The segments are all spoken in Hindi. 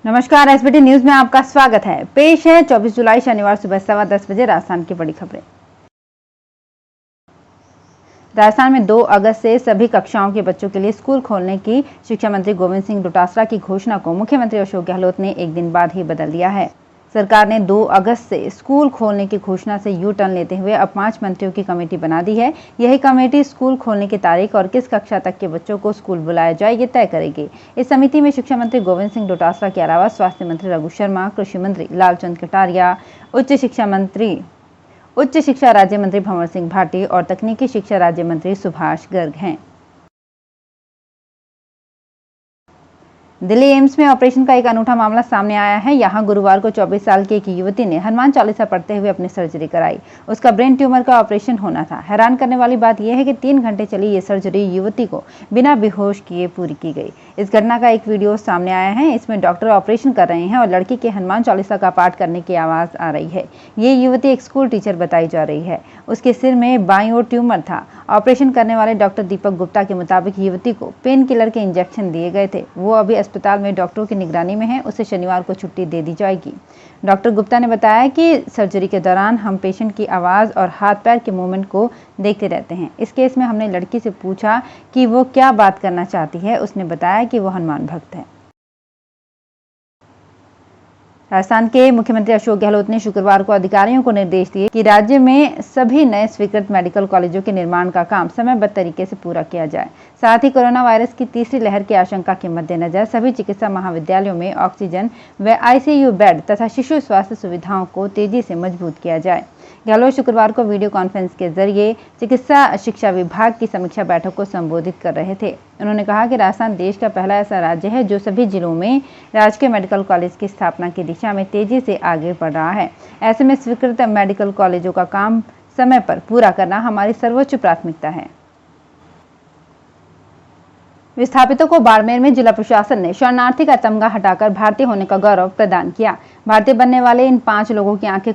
नमस्कार, एसबीटी न्यूज में आपका स्वागत है। पेश है 24 जुलाई शनिवार सुबह 10:15 बजे राजस्थान की बड़ी खबरें। राजस्थान में 2 अगस्त से सभी कक्षाओं के बच्चों के लिए स्कूल खोलने की शिक्षा मंत्री गोविंद सिंह डोटासरा की घोषणा को मुख्यमंत्री अशोक गहलोत ने एक दिन बाद ही बदल दिया है। सरकार ने 2 अगस्त से स्कूल खोलने की घोषणा से यू टर्न लेते हुए अब 5 मंत्रियों की कमेटी बना दी है। यही कमेटी स्कूल खोलने की तारीख और किस कक्षा तक के बच्चों को स्कूल बुलाया जाए ये तय करेगी। इस समिति में शिक्षा मंत्री गोविंद सिंह डोटासरा के अलावा स्वास्थ्य मंत्री रघु शर्मा, कृषि मंत्री लालचंद कटारिया, उच्च शिक्षा राज्य मंत्री भंवर सिंह भाटी और तकनीकी शिक्षा राज्य मंत्री सुभाष गर्ग हैं। दिल्ली एम्स में ऑपरेशन का एक अनूठा मामला सामने आया है। यहां गुरुवार को 24 साल की एक युवती ने हनुमान चालीसा पढ़ते हुए अपनी सर्जरी कराई। उसका ब्रेन ट्यूमर का ऑपरेशन होना था। हैरान करने वाली बात यह है कि 3 घंटे चली ये सर्जरी युवती को बिना बेहोश किए पूरी की गई। इस घटना का एक वीडियो सामने आया है। इसमें डॉक्टर ऑपरेशन कर रहे हैं और लड़की के हनुमान चालीसा का पाठ करने की आवाज आ रही है। ये युवती एक स्कूल टीचर बताई जा रही है। उसके सिर में बाईं ओर ट्यूमर था। ऑपरेशन करने वाले डॉक्टर दीपक गुप्ता के मुताबिक युवती को पेन किलर के इंजेक्शन दिए गए थे। वो अभी अस्पताल में डॉक्टरों की निगरानी में है। उसे शनिवार को छुट्टी दे दी जाएगी। डॉक्टर गुप्ता ने बताया कि सर्जरी के दौरान हम पेशेंट की आवाज और हाथ पैर के मूवमेंट को देखते रहते हैं। इस केस में हमने लड़की से पूछा कि वो क्या बात करना चाहती है। उसने बताया कि वो हनुमान भक्त है। राजस्थान के मुख्यमंत्री अशोक गहलोत ने शुक्रवार को अधिकारियों को निर्देश दिए कि राज्य में सभी नए स्वीकृत मेडिकल कॉलेजों के निर्माण का काम समयबद्ध तरीके से पूरा किया जाए। साथ ही कोरोना वायरस की तीसरी लहर की आशंका के मद्देनजर सभी चिकित्सा महाविद्यालयों में ऑक्सीजन व आईसीयू बेड तथा शिशु स्वास्थ्य सुविधाओं को तेजी से मजबूत किया जाए। गहलोत शुक्रवार को वीडियो कॉन्फ्रेंस के जरिए चिकित्सा शिक्षा विभाग की समीक्षा बैठक को संबोधित कर रहे थे। उन्होंने कहा कि राजस्थान देश का पहला ऐसा राज्य है जो सभी जिलों में राजकीय मेडिकल कॉलेज की स्थापना की दिशा में तेजी से आगे बढ़ रहा है। ऐसे में स्वीकृत मेडिकल कॉलेजों का काम समय पर पूरा करना हमारी सर्वोच्च प्राथमिकता है। विस्थापितों को बाड़मेर में जिला प्रशासन ने शरणार्थी का तमगा हटाकर भारतीय होने का गौरव प्रदान किया। भारतीय बनने वाले इन 5 लोगों की आंखें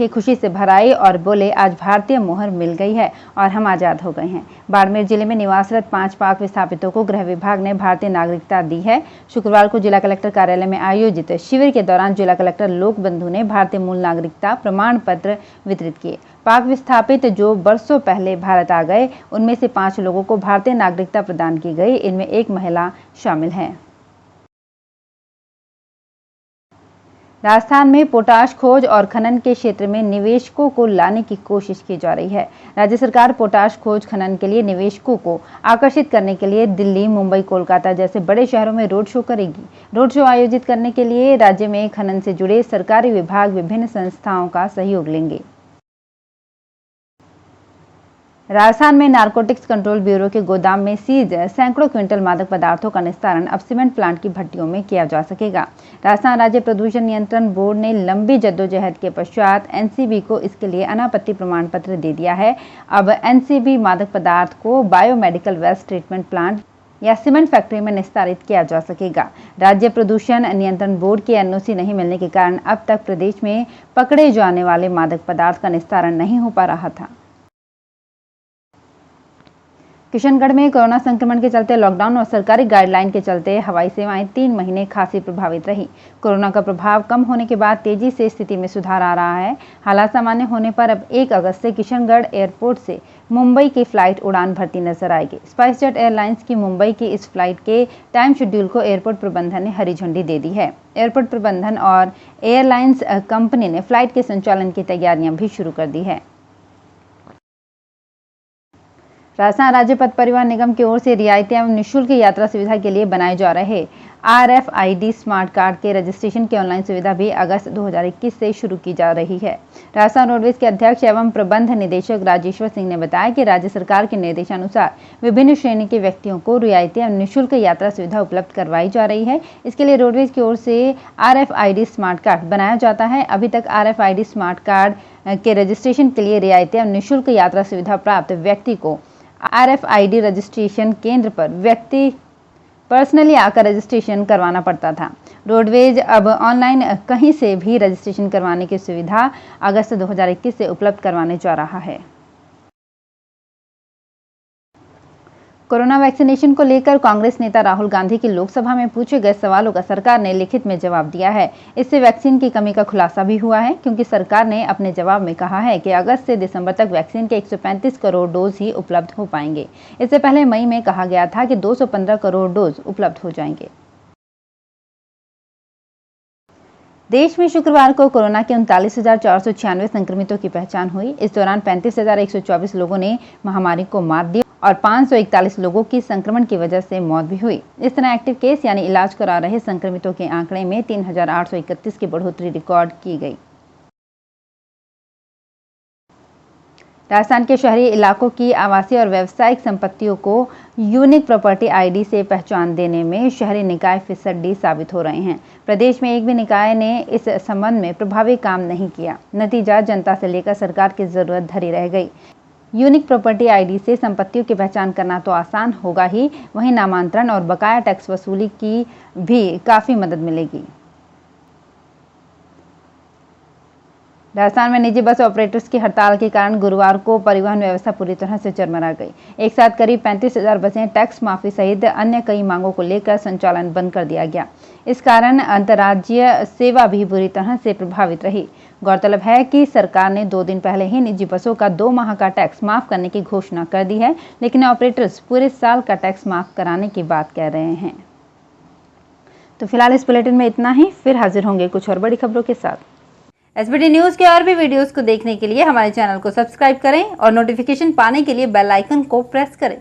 खुशी से भर आई और बोले, आज भारतीय मोहर मिल गई है और हम आजाद हो गए हैं। बाड़मेर जिले में निवासरत 5 पाक विस्थापितों को गृह विभाग ने भारतीय नागरिकता दी है। शुक्रवार को जिला कलेक्टर कार्यालय में आयोजित शिविर के दौरान जिला कलेक्टर लोक बंधु ने भारतीय मूल नागरिकता प्रमाण पत्र वितरित किए। पाक विस्थापित जो बरसों पहले भारत आ गए, उनमें से 5 लोगों को भारतीय नागरिकता प्रदान की गई। इनमें एक महिला शामिल है। राजस्थान में पोटाश खोज और खनन के क्षेत्र में निवेशकों को लाने की कोशिश की जा रही है। राज्य सरकार पोटाश खोज खनन के लिए निवेशकों को आकर्षित करने के लिए दिल्ली, मुंबई, कोलकाता जैसे बड़े शहरों में रोड शो करेगी। रोड शो आयोजित करने के लिए राज्य में खनन से जुड़े सरकारी विभाग विभिन्न संस्थाओं का सहयोग लेंगे। राजस्थान में नारकोटिक्स कंट्रोल ब्यूरो के गोदाम में सीज सैकड़ों क्विंटल मादक पदार्थों का निस्तारण अब सीमेंट प्लांट की भट्टियों में किया जा सकेगा। राजस्थान राज्य प्रदूषण नियंत्रण बोर्ड ने लंबी जद्दोजहद के पश्चात एनसीबी को इसके लिए अनापत्ति प्रमाण पत्र दे दिया है। अब एनसीबी मादक पदार्थ को बायोमेडिकल वेस्ट ट्रीटमेंट प्लांट या सीमेंट फैक्ट्री में निस्तारित किया जा सकेगा। राज्य प्रदूषण नियंत्रण बोर्ड की एनओसी नहीं मिलने के कारण अब तक प्रदेश में पकड़े जाने वाले मादक पदार्थ का निस्तारण नहीं हो पा रहा था। किशनगढ़ में कोरोना संक्रमण के चलते लॉकडाउन और सरकारी गाइडलाइन के चलते हवाई सेवाएं 3 महीने खासी प्रभावित रही। कोरोना का प्रभाव कम होने के बाद तेजी से स्थिति में सुधार आ रहा है। हालात सामान्य होने पर अब 1 अगस्त से किशनगढ़ एयरपोर्ट से मुंबई की फ्लाइट उड़ान भरती नजर आएगी। स्पाइसजेट एयरलाइंस की मुंबई की इस फ्लाइट के टाइम शेड्यूल को एयरपोर्ट प्रबंधन ने हरी झंडी दे दी है। एयरपोर्ट प्रबंधन और एयरलाइंस कंपनी ने फ्लाइट के संचालन की तैयारियां भी शुरू कर दी है। राजस्थान राज्य पथ परिवहन निगम की ओर से रियायती एवं निःशुल्क यात्रा सुविधा के लिए बनाए जा रहे RFID स्मार्ट कार्ड के रजिस्ट्रेशन की ऑनलाइन सुविधा भी अगस्त 2021 से शुरू की जा रही है। राजस्थान रोडवेज के अध्यक्ष एवं प्रबंध निदेशक राजेश्वर सिंह ने बताया कि राज्य सरकार के निर्देशानुसार विभिन्न श्रेणी के व्यक्तियों को रियायती एवं निःशुल्क यात्रा सुविधा उपलब्ध करवाई जा रही है। इसके लिए रोडवेज की ओर से RFID स्मार्ट कार्ड बनाया जाता है। अभी तक RFID स्मार्ट कार्ड के रजिस्ट्रेशन के लिए रियायती एवं निःशुल्क यात्रा सुविधा प्राप्त व्यक्ति को RFID रजिस्ट्रेशन केंद्र पर व्यक्ति पर्सनली आकर रजिस्ट्रेशन करवाना पड़ता था। रोडवेज अब ऑनलाइन कहीं से भी रजिस्ट्रेशन करवाने की सुविधा अगस्त 2021 से उपलब्ध करवाने जा रहा है। कोरोना वैक्सीनेशन को लेकर कांग्रेस नेता राहुल गांधी की लोकसभा में पूछे गए सवालों का सरकार ने लिखित में जवाब दिया है। इससे वैक्सीन की कमी का खुलासा भी हुआ है, क्योंकि सरकार ने अपने जवाब में कहा है कि अगस्त से दिसंबर तक वैक्सीन के 135 करोड़ डोज ही उपलब्ध हो पाएंगे। इससे पहले मई में कहा गया था कि 215 करोड़ डोज उपलब्ध हो जाएंगे। देश में शुक्रवार को कोरोना के 39,496 संक्रमितों की पहचान हुई। इस दौरान 35,124 लोगों ने महामारी को मात दी और 541 लोगों की संक्रमण की वजह से मौत भी हुई। इस तरह एक्टिव केस यानी इलाज करा रहे संक्रमितों के आंकड़े में 3,831 की बढ़ोतरी रिकॉर्ड की गई। राजस्थान के शहरी इलाकों की आवासीय और व्यावसायिक संपत्तियों को यूनिक प्रॉपर्टी आईडी से पहचान देने में शहरी निकाय फिसड्डी साबित हो रहे हैं। प्रदेश में एक भी निकाय ने इस संबंध में प्रभावी काम नहीं किया। नतीजा जनता से लेकर सरकार की जरूरत धरी रह गई। यूनिक प्रॉपर्टी आईडी से संपत्तियों की पहचान करना तो आसान होगा ही, वहीं नामांतरण और बकाया टैक्स वसूली की भी काफी मदद मिलेगी। राजस्थान में निजी बस ऑपरेटर्स की हड़ताल के कारण गुरुवार को परिवहन व्यवस्था पूरी तरह से चरमरा गई। एक साथ करीब 35,000 बसें टैक्स माफी सहित अन्य कई मांगों को लेकर संचालन बंद कर दिया गया। इस कारण अंतर्राज्यीय सेवा भी बुरी तरह से प्रभावित रही। गौरतलब है कि सरकार ने 2 दिन पहले ही निजी बसों का 2 माह का टैक्स माफ करने की घोषणा कर दी है, लेकिन ऑपरेटर्स पूरे साल का टैक्स माफ कराने की बात कह रहे हैं। तो फिलहाल इस बुलेटिन में इतना ही। फिर हाजिर होंगे कुछ और बड़ी खबरों के साथ। एसबीटी न्यूज के और भी वीडियोस को देखने के लिए हमारे चैनल को सब्सक्राइब करें और नोटिफिकेशन पाने के लिए बेल आइकन को प्रेस करें।